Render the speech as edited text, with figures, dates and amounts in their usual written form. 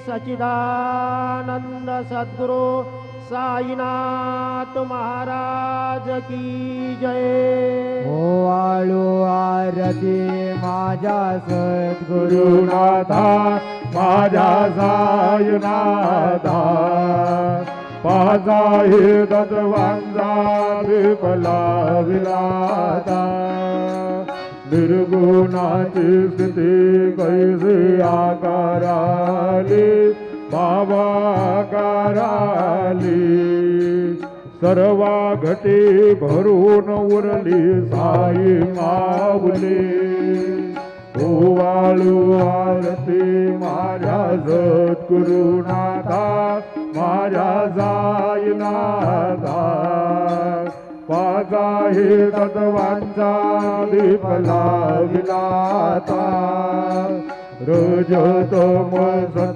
सच्चिदानंद सद्गुरु साईनाथ महाराज की जय। ओवाळू आरती माझ्या सद्गुरुनाथा माझ्या साईनाथा पाजाही तत्वांचा विफला विलाता निर्गुणाची स्थिती कैसी आकाराली बाबा आकाराली सर्वा घटी भरून उरली साई माऊली ओवाळू आरती माझ्या सद्गुरुनाथा माझ्या साईनाथा पाजाही तत्वांचा विफला विलाता रजतम